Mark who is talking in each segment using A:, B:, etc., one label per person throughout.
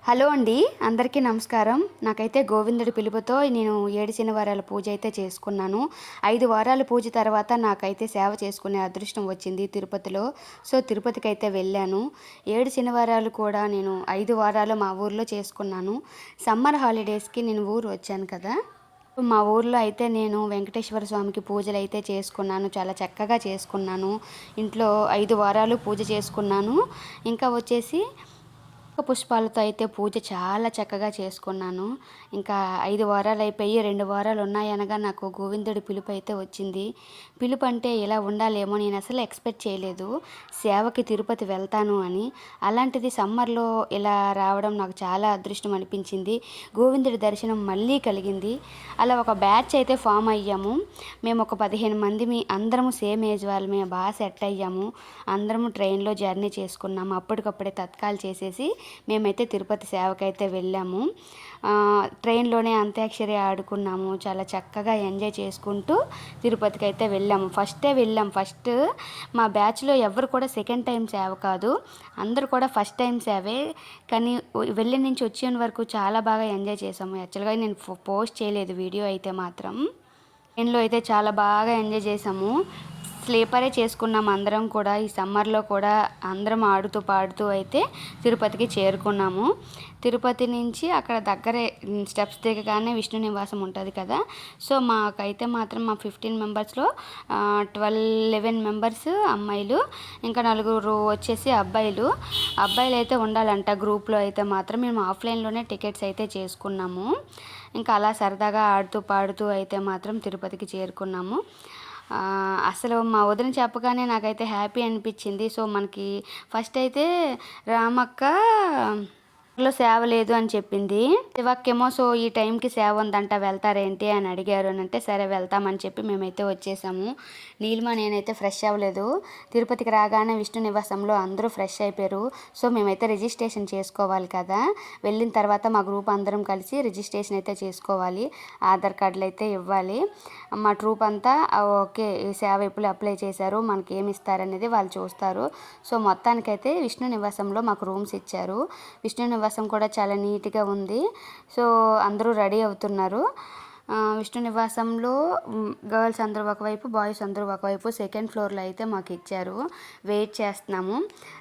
A: Hello అండి, అందరికీ నమస్కారం. నాకైతే గోవిందుడి పిలుపుతో నేను 7 శనివారాల పూజ అయితే చేసుకున్నాను. 5 వారాల పూజ తర్వాత నాకైతే సేవ చేసుకునే అదృష్టం వచ్చింది తిరుపతిలో. సో తిరుపతికైతే వెళ్ళాను. 7 శనివారాలు కూడా నేను 5 వారాలు మా ఊర్లో చేసుకున్నాను. సమ్మర్ హాలిడేస్కి నేను ఊరు వచ్చాను కదా. మా ఊర్లో అయితే నేను వెంకటేశ్వర స్వామికి పూజలు అయితే చేసుకున్నాను. చాలా చక్కగా చేసుకున్నాను. ఇంట్లో 5 వారాలు పూజ చేసుకున్నాను. ఇంకా వచ్చేసి పుష్పాలతో అయితే పూజ చాలా చక్కగా చేసుకున్నాను. ఇంకా 5 వారాలు అయిపోయి 2 వారాలు ఉన్నాయనగా నాకు గోవిందుడి పిలుపు అయితే వచ్చింది. పిలుపు అంటే ఇలా ఉండాలేమో నేను అసలు ఎక్స్పెక్ట్ చేయలేదు, సేవకి తిరుపతి వెళ్తాను అని. అలాంటిది సమ్మర్లో ఇలా రావడం నాకు చాలా అదృష్టం అనిపించింది. గోవిందుడి దర్శనం మళ్ళీ కలిగింది. అలా ఒక బ్యాచ్ అయితే ఫామ్ అయ్యాము. మేము ఒక 15 మందిమి, అందరము సేమ్ ఏజ్ వాళ్ళమే, బాగా సెట్ అయ్యాము. అందరము ట్రైన్లో జర్నీ చేసుకున్నాము. అప్పటికప్పుడే తత్కాలు చేసేసి మేమైతే తిరుపతి సేవకైతే వెళ్ళాము. ట్రైన్లోనే అంత్యాక్షరి ఆడుకున్నాము. చాలా చక్కగా ఎంజాయ్ చేసుకుంటూ తిరుపతికి అయితే వెళ్ళాము. ఫస్ట్ మా బ్యాచ్లో ఎవరు కూడా సెకండ్ టైం సేవ కాదు, అందరూ కూడా ఫస్ట్ టైం సేవే. కానీ వెళ్ళి నుంచి వచ్చే వరకు చాలా బాగా ఎంజాయ్ చేసాము. యాక్చువల్గా నేను పోస్ట్ చేయలేదు వీడియో అయితే మాత్రం. ట్రైన్లో అయితే చాలా బాగా ఎంజాయ్ చేసాము. స్లీపరే చేసుకున్నాం అందరం కూడా. ఈ సమ్మర్లో కూడా అందరం ఆడుతూ పాడుతూ అయితే తిరుపతికి చేరుకున్నాము. తిరుపతి నుంచి అక్కడ దగ్గరే స్టెప్స్ దిగగానే విష్ణు నివాసం ఉంటుంది కదా. సో మాకైతే మాత్రం మా 15 మెంబర్స్లో 11 మెంబర్స్ అమ్మాయిలు, ఇంకా 4 వచ్చేసి అబ్బాయిలు. అబ్బాయిలు అయితే ఉండాలంట గ్రూప్లో. అయితే మాత్రం మేము ఆఫ్లైన్లోనే టికెట్స్ అయితే చేసుకున్నాము. ఇంకా అలా సరదాగా ఆడుతూ పాడుతూ అయితే మాత్రం తిరుపతికి చేరుకున్నాము. అసలు మా వదిన చెప్పగానే నాకైతే హ్యాపీ అనిపించింది. సో మనకి ఫస్ట్ అయితే రామక్క లో సేవ లేదు అని చెప్పింది. శివక్కేమో సో ఈ టైంకి సేవ ఉందంట, వెళ్తారేంటి అని అడిగారు. అని అంటే సరే వెళ్తామని చెప్పి మేమైతే వచ్చేసాము. నీలిమ నేనైతే ఫ్రెష్ అవ్వలేదు. తిరుపతికి రాగానే విష్ణు నివాసంలో అందరూ ఫ్రెష్ అయిపోయారు. సో మేమైతే రిజిస్ట్రేషన్ చేసుకోవాలి కదా. వెళ్ళిన తర్వాత మా గ్రూప్ అందరం కలిసి రిజిస్ట్రేషన్ అయితే చేసుకోవాలి. ఆధార్ కార్డులు అయితే ఇవ్వాలి. మా ట్రూప్ అంతా ఓకే, ఈ సేవ ఎప్పుడు అప్లై చేశారు, మనకి ఏమి ఇస్తారనేది వాళ్ళు చూస్తారు. సో మొత్తానికైతే విష్ణు నివాసంలో మాకు రూమ్స్ ఇచ్చారు. విష్ణు నివాసం కూడా చాలా నీట్గా ఉంది. సో అందరూ రెడీ అవుతున్నారు. విష్ణు నివాసంలో గర్ల్స్ అందరూ ఒకవైపు, బాయ్స్ అందరూ ఒకవైపు సెకండ్ ఫ్లోర్లో అయితే మాకు ఇచ్చారు. వెయిట్ చేస్తున్నాము.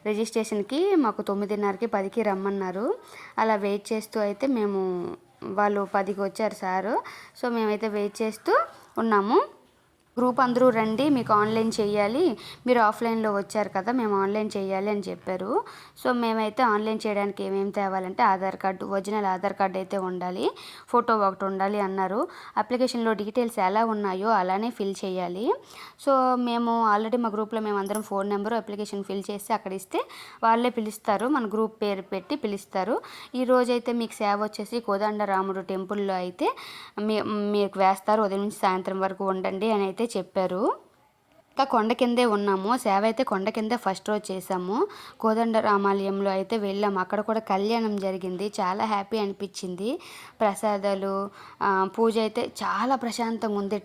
A: రిజిస్ట్రేషన్కి మాకు 9:30కి 10కి రమ్మన్నారు. అలా వెయిట్ చేస్తూ అయితే మేము, వాళ్ళు 10కి వచ్చారు సారు. సో మేమైతే వెయిట్ చేస్తూ ఉన్నాము. గ్రూప్ అందరూ రండి, మీకు ఆన్లైన్ చేయాలి, మీరు ఆఫ్లైన్లో వచ్చారు కదా, మేము ఆన్లైన్ చేయాలి అని చెప్పారు. సో మేమైతే ఆన్లైన్ చేయడానికి ఏమేమి తేవాలంటే Aadhaar card, original Aadhaar card అయితే ఉండాలి, ఫోటో ఒకటి ఉండాలి అన్నారు. అప్లికేషన్లో డీటెయిల్స్ ఎలా ఉన్నాయో అలానే ఫిల్ చేయాలి. సో మేము ఆల్రెడీ మా గ్రూప్లో మేము అందరం ఫోన్ నెంబరు అప్లికేషన్ ఫిల్ చేసి అక్కడ ఇస్తే వాళ్ళే పిలుస్తారు, మన గ్రూప్ పేరు పెట్టి పిలుస్తారు. ఈరోజైతే మీకు సేవ వచ్చేసి కోదండరాముడు టెంపుల్లో అయితే మీకు వేస్తారు. ఉదయం నుంచి సాయంత్రం వరకు ఉండండి అని అయితే చెప్పారు. ఇంకా కొండ కిందే ఉన్నాము. సేవ అయితే కొండ కిందే ఫస్ట్ రోజు చేసాము. కోదండరామాలయంలో అయితే వెళ్ళాము. అక్కడ కూడా కళ్యాణం జరిగింది. చాలా హ్యాపీ అనిపించింది. ప్రసాదాలు, పూజ అయితే చాలా ప్రశాంతంగా ఉంది.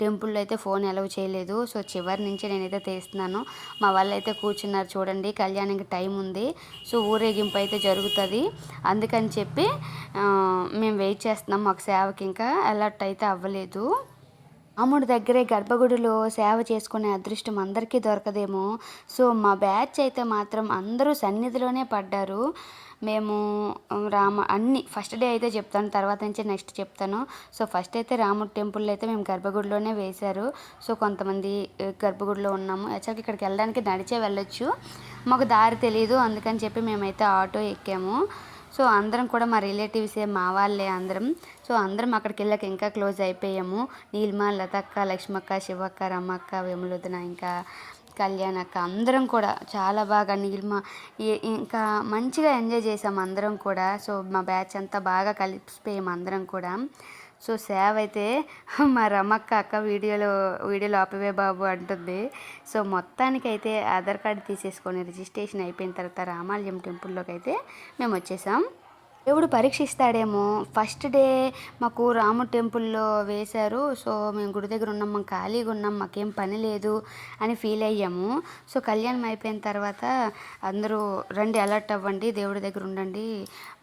A: టెంపుల్లో అయితే ఫోన్ అలౌ చేయలేదు. సో చివరి నుంచి నేనైతే తీస్తున్నాను. మా వాళ్ళు అయితే కూర్చున్నారు చూడండి. కళ్యాణానికి టైం ఉంది. సో ఊరేగింపు అయితే జరుగుతుంది. అందుకని చెప్పి మేము వెయిట్ చేస్తున్నాం. మాకు సేవకి ఇంకా అలర్ట్ అయితే అవ్వలేదు. రాముడి దగ్గరే గర్భగుడిలో సేవ చేసుకునే అదృష్టం అందరికీ దొరకదేమో. సో మా బ్యాచ్ అయితే మాత్రం అందరూ సన్నిధిలోనే పడ్డారు. మేము అన్ని ఫస్ట్ డే అయితే చెప్తాను, తర్వాత నుంచి నెక్స్ట్ చెప్తాను. సో ఫస్ట్ అయితే రాముడి టెంపుల్లో అయితే మేము గర్భగుడిలోనే వేశారు. సో కొంతమంది గర్భగుడిలో ఉన్నాము. యాక్చువల్గా ఇక్కడికి వెళ్ళడానికి నడిచే వెళ్ళొచ్చు, మాకు దారి తెలియదు. అందుకని చెప్పి మేమైతే ఆటో ఎక్కాము. సో అందరం కూడా మా రిలేటివ్సే, మా వాళ్ళే అందరం. సో అందరం అక్కడికి వెళ్ళాక ఇంకా క్లోజ్ అయిపోయాము. నీలిమ, లతక్క, లక్ష్మక్క, శివక్క, రమ్మక్క, వేములొదిన, ఇంకా కళ్యాణక్క, అందరం కూడా చాలా బాగా నీలిమ ఇంకా మంచిగా ఎంజాయ్ చేసాము అందరం కూడా. సో మా బ్యాచ్ అంతా బాగా కలిసిపోయాము అందరం కూడా. సో సేవ అయితే మా రమక్క అక్క వీడియోలో ఆపివే బాబు అంటుంది. సో మొత్తానికైతే ఆధార్ కార్డు తీసేసుకొని రిజిస్ట్రేషన్ అయిపోయిన తర్వాత రామాలయం టెంపుల్లోకి అయితే మేము వచ్చేసాం. దేవుడు పరీక్షిస్తాడేమో. ఫస్ట్ డే మాకు రాముడు టెంపుల్‌లో వేశారు. సో, మేము గుడి దగ్గర ఉన్నాం. మేము ఖాళీగా ఉన్నాం. మాకేం పని లేదు అని ఫీల్ అయ్యాము. సో, కళ్యాణం అయిపోయిన తర్వాత అందరూ రండి అలర్ట్ అవ్వండి. దేవుడి దగ్గర ఉండండి.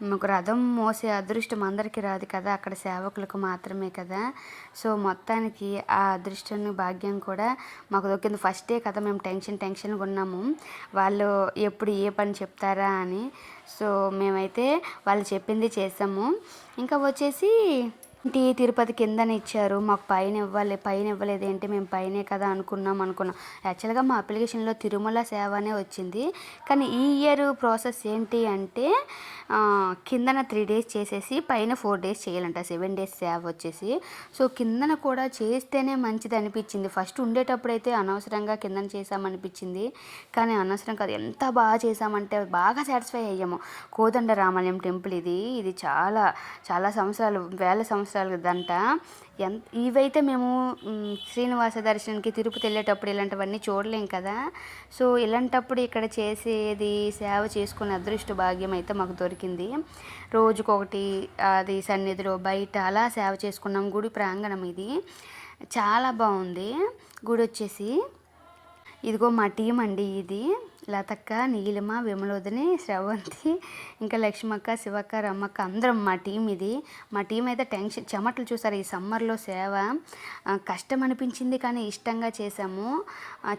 A: మీకు రథం మోసే అదృష్టం అందరికీ రాదు కదా! అక్కడ సేవకులకు మాత్రమే కదా! సో, మొత్తానికి ఆ అదృష్టం, భాగ్యం కూడా మాకు దొరికింది. ఫస్ట్ డే కదా! మేము టెన్షన్‌గా ఉన్నాము. వాళ్ళు ఎప్పుడు ఏ పని చెప్తారా అని. సో, మేమైతే వాళ్ళు చెప్పింది చేసాము. ఇంకా వచ్చేసి తిరుపతి కిందన ఇచ్చారు. మాకు పైన ఇవ్వాలి, పైన ఇవ్వలేదేంటి, మేము పైనే కదా అనుకున్నాం. యాక్చువల్‌గా మా అప్లికేషన్‌లో తిరుమల సేవ అనే వచ్చింది. కానీ ఈ ఇయర్ ప్రాసెస్ ఏంటి అంటే కిందన 3 డేస్ చేసేసి పైన 4 డేస్ చేయాలంట. 7 డేస్ సేవ వచ్చేసి. సో, కిందన కూడా చేస్తేనే మంచిది అనిపించింది. ఫస్ట్ ఉండేటప్పుడైతే అనవసరంగా కిందన చేసామనిపించింది. కానీ అనవసరం కాదు, ఎంత బాగా చేసామంటే బాగా సాటిస్ఫై అయ్యాము. కోదండరామాలయం టెంపుల్ ఇది. ఇది చాలా చాలా సంవత్సరాలు, వేల సంవత్సరాలదంట. ఇవైతే మేము శ్రీనివాస దర్శనానికి తిరుపతి వెళ్ళేటప్పుడు ఇలాంటివన్నీ చూడలేం కదా! సో, ఇలాంటప్పుడు ఇక్కడ చేసేది సేవ చేసుకునే అదృష్ట భాగ్యం అయితే మాకు దొరికింది. రోజుకొకటి అది సన్నిధిలో బయట అలా సేవ చేసుకున్నాం. గుడి ప్రాంగణం ఇది. చాలా బాగుంది గుడి వచ్చేసి. ఇదిగో మా టీం అండి ఇది. లతక్క, నీలిమ, విమలోదిని, శ్రవంతి, ఇంకా లక్ష్మక్క, శివక్క, రమ్మక్క అందరం మా టీం ఇది. మా టీం అయితే చెమటలు చూసారు ఈ సమ్మర్లో సేవ. కష్టం అనిపించింది కానీ ఇష్టంగా చేసాము.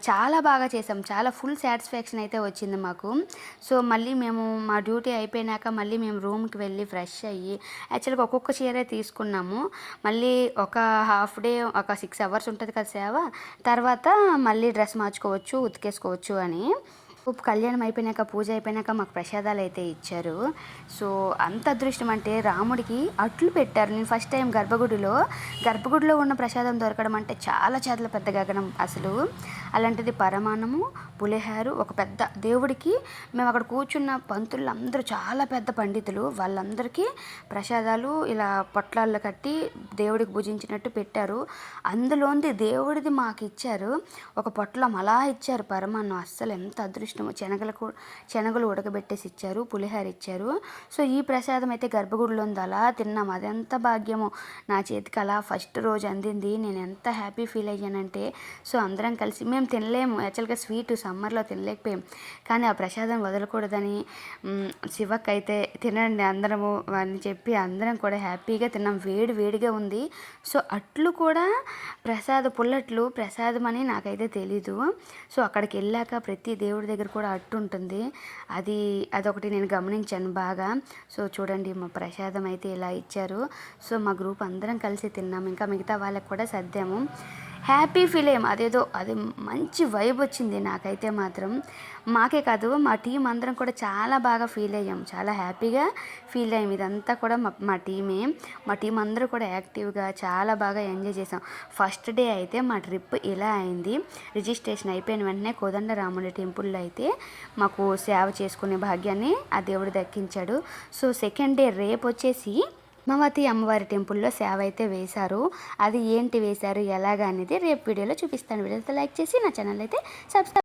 A: చాలా బాగా చేసాము. చాలా ఫుల్ సాటిస్ఫాక్షన్ అయితే వచ్చింది మాకు. సో, మళ్ళీ మేము మా డ్యూటీ అయిపోయినాక మళ్ళీ మేము రూమ్కి వెళ్ళి ఫ్రెష్ అయ్యి యాక్చువల్గా ఒక్కొక్క చీరే తీసుకున్నాము. మళ్ళీ ఒక హాఫ్ డే ఒక 6 అవర్స్ ఉంటుంది కదా సేవ. తర్వాత మళ్ళీ డ్రెస్ మార్చుకోవచ్చు, ఉతికేసుకోవచ్చు అని. కళ్యాణం అయిపోయినాక, పూజ అయిపోయినాక మాకు ప్రసాదాలు అయితే ఇచ్చారు. సో, అంత అదృష్టం అంటే రాముడికి అట్లు పెట్టారు. నేను ఫస్ట్ టైం గర్భగుడిలో ఉన్న ప్రసాదం దొరకడం అంటే చాలా చాలా పెద్ద గగనం అసలు. అలాంటిది పరమాన్నము, పులిహారు, ఒక పెద్ద దేవుడికి మేము అక్కడ కూర్చున్న పంతులు అందరూ చాలా పెద్ద పండితులు. వాళ్ళందరికీ ప్రసాదాలు ఇలా పొట్లాల్లో కట్టి దేవుడికి భుజించినట్టు పెట్టారు. అందులోంది దేవుడిది మాకు ఇచ్చారు. ఒక పొట్లం అలా ఇచ్చారు పరమాన్నం. అస్సలు ఎంత అదృష్టం. శనగలు ఉడకబెట్టేసి ఇచ్చారు. పులిహార ఇచ్చారు. సో, ఈ ప్రసాదం అయితే గర్భగుడిలో ఉంది. అలా తిన్నాం. అదెంత భాగ్యమో నా చేతికి అలా ఫస్ట్ రోజు అందింది. నేను ఎంత హ్యాపీ ఫీల్ అయ్యానంటే, సో, అందరం కలిసి మేము తినలేము. యాక్చువల్గా స్వీట్ సమ్మర్లో తినలేకపోయాం. కానీ ఆ ప్రసాదం వదలకూడదని శివక్ అయితే తినండి అందరము అని చెప్పి అందరం కూడా హ్యాపీగా తిన్నాం. వేడిగా ఉంది. సో, అట్లు కూడా పుల్లట్లు ప్రసాదం అని నాకైతే తెలీదు. సో, అక్కడికి వెళ్ళాక ప్రతి దేవుడి దగ్గర కూడా అట్టు ఉంటుంది. అదొకటి నేను గమనించాను బాగా. సో, చూడండి మా ప్రసాదం అయితే ఇలా ఇచ్చారు. సో, మా గ్రూప్ అందరం కలిసి తిన్నాము. ఇంకా మిగతా వాళ్ళకి కూడా సర్దాము. హ్యాపీ ఫీల్ అయ్యాం. అది మంచి వైబ్ వచ్చింది నాకైతే మాత్రం. మాకే కాదు, మా టీం అందరం కూడా చాలా బాగా ఫీల్ అయ్యాం. చాలా హ్యాపీగా ఫీల్ అయ్యాం. ఇదంతా కూడా మా టీమే. మా టీం అందరూ కూడా యాక్టివ్గా చాలా బాగా ఎంజాయ్ చేసాం. ఫస్ట్ డే అయితే మా ట్రిప్ ఇలా అయింది. రిజిస్ట్రేషన్ అయిపోయిన వెంటనే కోదండరాముడి టెంపుల్లో అయితే మాకు సేవ చేసుకునే భాగ్యాన్ని ఆ దేవుడు దక్కించాడు. సో, సెకండ్ డే రేపు వచ్చేసి పద్మావతి అమ్మవారి టెంపుల్లో సేవ అయితే వేశారు. అది ఏంటి వేశారు, ఎలాగా అనేది రేపు వీడియోలో చూపిస్తాను. వీడియోతో లైక్ చేసి నా ఛానల్ అయితే సబ్స్క్రైబ్